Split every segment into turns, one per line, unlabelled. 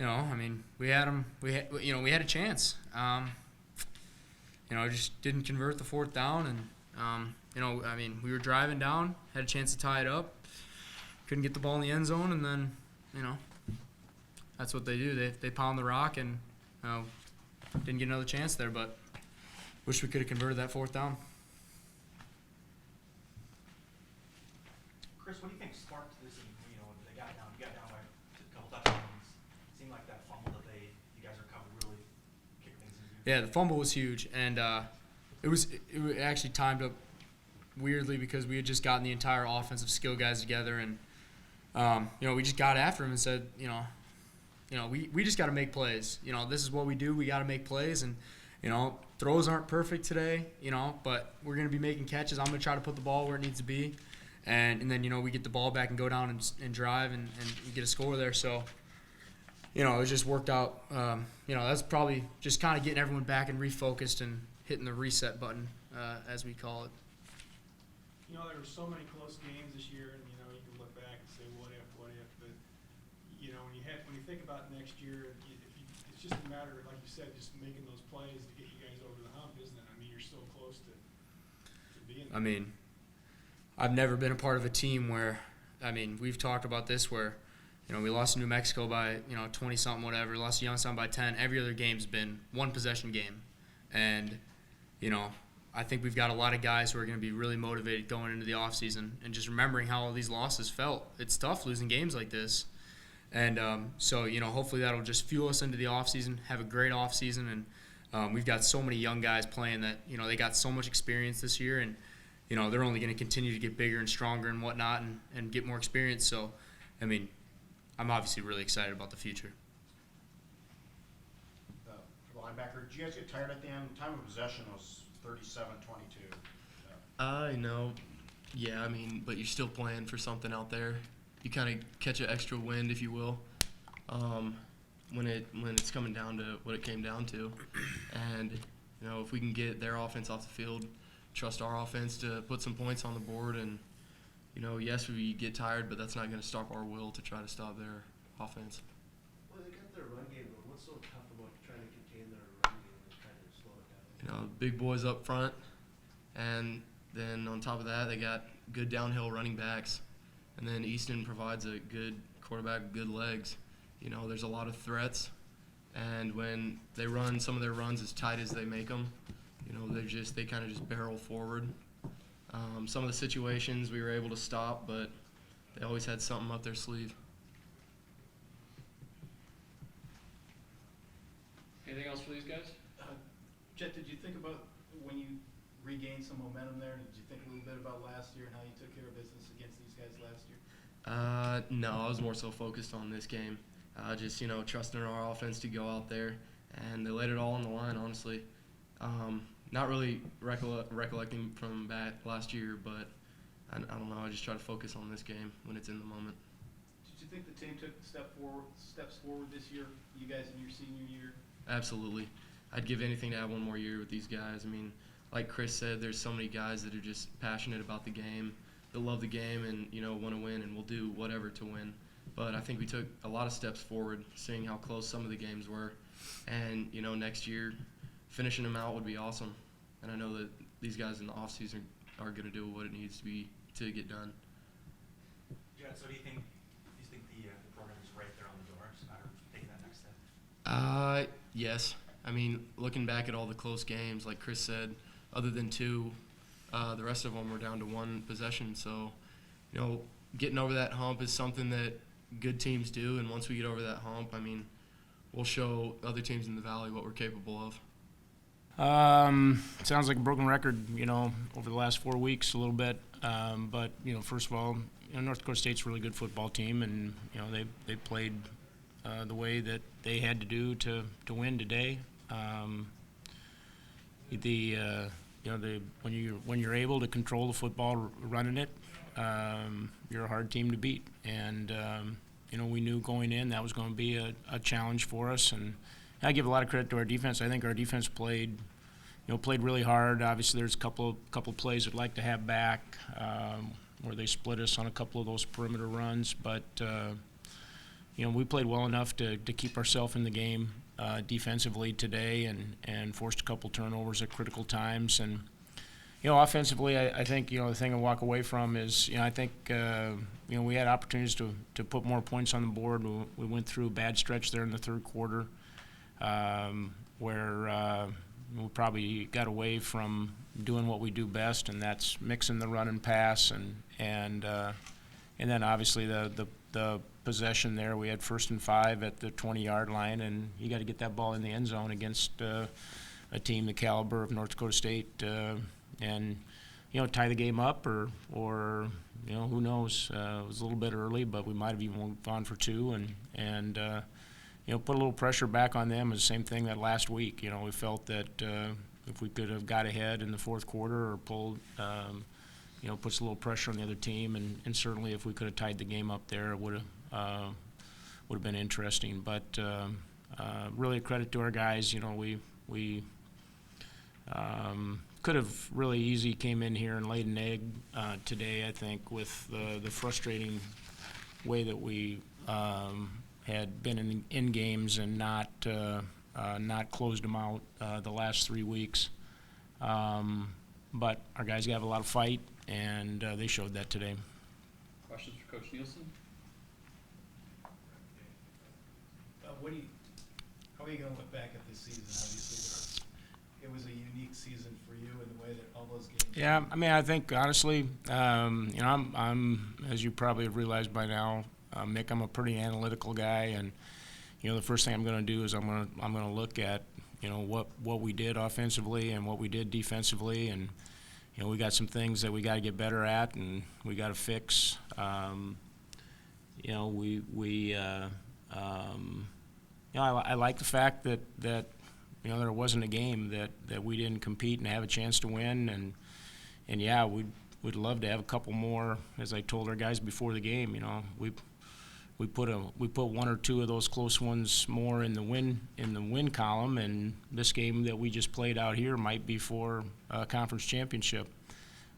I mean, we had them. We had a chance. Just didn't convert the fourth down, and I mean, we were driving down, had a chance to tie it up, couldn't get the ball in the end zone, and then, that's what they do. They pound the rock, and didn't get another chance there. But wish we could have converted that fourth down.
Chris, what do you think sparked this? They got down. You got down by a couple touchdowns. It seemed like that fumble that you guys recovered really kicked things into gear.
Yeah, the fumble was huge, and it actually timed up weirdly because we had just gotten the entire offensive skill guys together, and we just got after him and said, we just got to make plays. This is what we do. We got to make plays, and throws aren't perfect today, but we're going to be making catches. I'm going to try to put the ball where it needs to be. And then, we get the ball back and go down and drive and get a score there. So, it just worked out. That's probably just kind of getting everyone back and refocused and hitting the reset button, as we call it.
There were so many close games this year, and, you can look back and say, what if, but, when you think about next year, it's just a matter, like you said, just making those plays to get you guys over the hump, isn't it? I mean, you're so close to being there.
I mean, I've never been a part of a team where, we've talked about this where, we lost to New Mexico by, 20-something, whatever, lost to Youngstown by 10. Every other game's been one-possession game. And, I think we've got a lot of guys who are going to be really motivated going into the offseason and just remembering how all these losses felt. It's tough losing games like this. And so, hopefully that'll just fuel us into the offseason, have a great offseason. And we've got so many young guys playing that, they got so much experience this year. And, they're only going to continue to get bigger and stronger and whatnot and get more experience. So, I'm obviously really excited about the future.
For the linebacker, did you guys get tired at the end? Time of possession was 37-22.
Yeah, but you're still playing for something out there. You kind of catch an extra wind, if you will, when it's coming down to what it came down to. And, if we can get their offense off the field, trust our offense to put some points on the board, and yes, we get tired, but that's not going to stop our will to try to stop their offense.
Well, they got their run game, but what's so tough about trying to contain their run game and trying to slow it down?
Big boys up front, and then on top of that, they got good downhill running backs, and then Easton provides a good quarterback, good legs. There's a lot of threats, and when they run some of their runs as tight as they make them, they kind of just barrel forward. Some of the situations we were able to stop, but they always had something up their sleeve.
Anything else for these guys?
Jet, did you think about when you regained some momentum there? Did you think a little bit about last year and how you took care of business against these guys last year?
No, I was more so focused on this game. Just, trusting our offense to go out there, and they laid it all on the line, honestly. Not really recollecting from back last year, but I don't know. I just try to focus on this game when it's in the moment.
Did you think the team took steps forward this year, you guys in your senior year?
Absolutely. I'd give anything to have one more year with these guys. Like Chris said, there's so many guys that are just passionate about the game, that love the game and, want to win and will do whatever to win. But I think we took a lot of steps forward, seeing how close some of the games were. And, next year, finishing them out would be awesome. And I know that these guys in the offseason are going to do what it needs to be to get done.
Jet, so do you think the program is right there on the door? It's a matter of taking that next step?
Yes. Looking back at all the close games, like Chris said, other than two, the rest of them were down to one possession. So, getting over that hump is something that good teams do. And once we get over that hump, we'll show other teams in the Valley what we're capable of.
Sounds like a broken record, over the last 4 weeks a little bit. But, first of all, North Dakota State's a really good football team, and, they played the way that they had to do to win today. When you're able to control the football running it, you're a hard team to beat. And, we knew going in that was going to be a challenge for us. And I give a lot of credit to our defense. I think our defense played really hard. Obviously, there's a couple plays I'd like to have back where they split us on a couple of those perimeter runs. But we played well enough to keep ourselves in the game defensively today and forced a couple turnovers at critical times. And, offensively, I think, the thing I walk away from is, I think, we had opportunities to put more points on the board. We went through a bad stretch there in the third quarter where we probably got away from doing what we do best, and that's mixing the run and pass, and then obviously the possession there. We had 1st and 5 at the 20-yard line, and you got to get that ball in the end zone against a team the caliber of North Dakota State, and tie the game up, or who knows? It was a little bit early, but we might have even gone for 2, and put a little pressure back on them. Is the same thing that last week. We felt that if we could have got ahead in the fourth quarter or pulled, puts a little pressure on the other team, and certainly if we could have tied the game up there, it would have been interesting. But really a credit to our guys. We could have really easy came in here and laid an egg today, I think, with the frustrating way that we had been in games and not closed them out the last 3 weeks. But our guys have a lot of fight, and they showed that today.
Questions for Coach Nielsen?
How are you going to look back at this season? Obviously, it was a unique season for you in the way that all those games.
Yeah, I think honestly, I'm as you probably have realized by now, Mick, I'm a pretty analytical guy, and the first thing I'm going to do is I'm going to look at what we did offensively and what we did defensively, and we got some things that we got to get better at and we got to fix. I like the fact that there wasn't a game that we didn't compete and have a chance to win, and yeah, we'd love to have a couple more. As I told our guys before the game, we put 1 or 2 of those close ones more in the win column, and this game that we just played out here might be for a conference championship.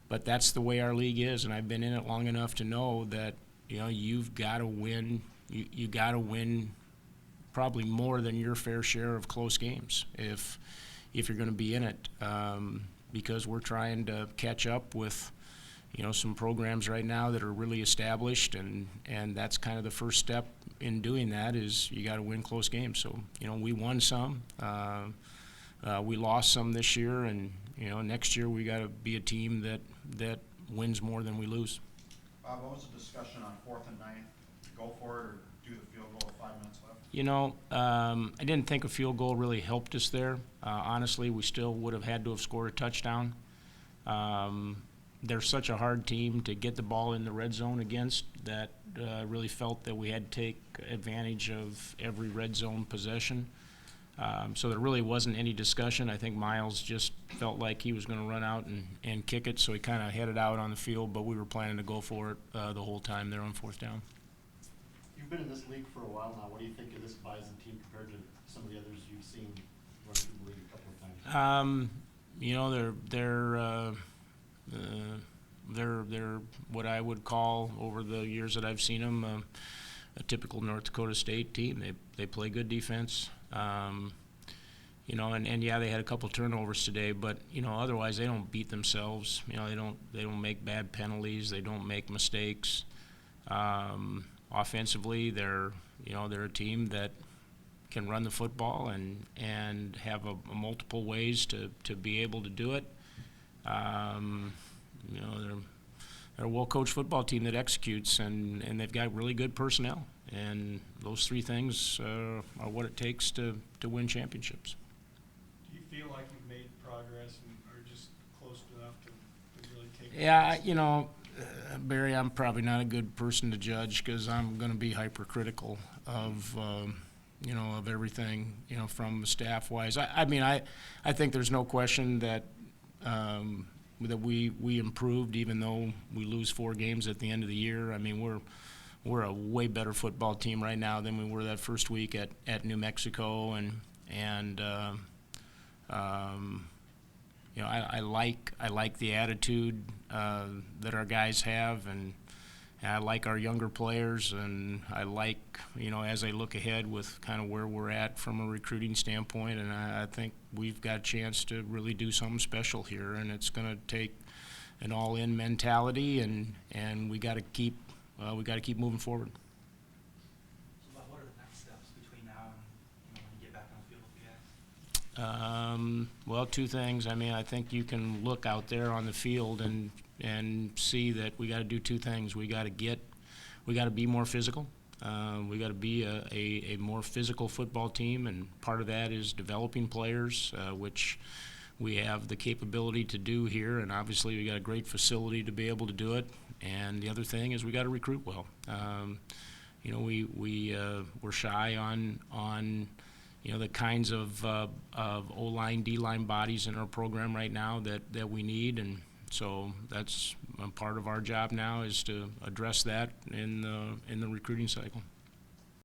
But that's the way our league is, and I've been in it long enough to know that you've got to win. You got to win probably more than your fair share of close games if you're going to be in it, because we're trying to catch up with some programs right now that are really established, and that's kind of the first step in doing that is you got to win close games. So we won some, we lost some this year, and next year we got to be a team that wins more than we lose.
Bob, what was the discussion on 4th and 9? Go for it or do the field goal with 5 minutes left?
I didn't think a field goal really helped us there. Honestly, we still would have had to have scored a touchdown. They're such a hard team to get the ball in the red zone against that really felt that we had to take advantage of every red zone possession. So there really wasn't any discussion. I think Miles just felt like he was going to run out and kick it, so he kind of headed out on the field, but we were planning to go for it the whole time there on 4th down.
You've been in this league for a while now. What do you think of this Bison team compared to some of the others you've seen run through the league a couple of times? They're what I would call, over the years that I've seen them, a typical North Dakota State team. They play good defense, and yeah, they had a couple turnovers today, but otherwise they don't beat themselves. They don't make bad penalties. They don't make mistakes. Offensively, they're a team that can run the football and have multiple ways to be able to do it. They're a well-coached football team that executes, and they've got really good personnel. And those 3 things are what it takes to win championships.
Do you feel like you've made progress and are just close enough to really take?
Yeah, Barry, I'm probably not a good person to judge because I'm going to be hypercritical of everything, from staff-wise. I think there's no question that that we improved, even though we lose 4 games at the end of the year. We're a way better football team right now than we were that first week at New Mexico, and I like the attitude that our guys have, and
I like our younger players, and I like, as I look ahead with kind of where we're at from a recruiting standpoint, and I think we've got a chance to really do something special here, and it's going to take an all-in mentality, and we got to keep moving forward.
So what are the next steps between now and when you get back on the field with you guys?
Well, two things. I mean, I think you can look out there on the field and see that we got to do two things. We got to be more physical. We got to be a more physical football team, and part of that is developing players, which we have the capability to do here, and obviously we got a great facility to be able to do it. And the other thing is we got to recruit well. We're shy on the kinds of O-line, D-line bodies in our program right now that we need, and so that's part of our job now is to address that in the recruiting cycle.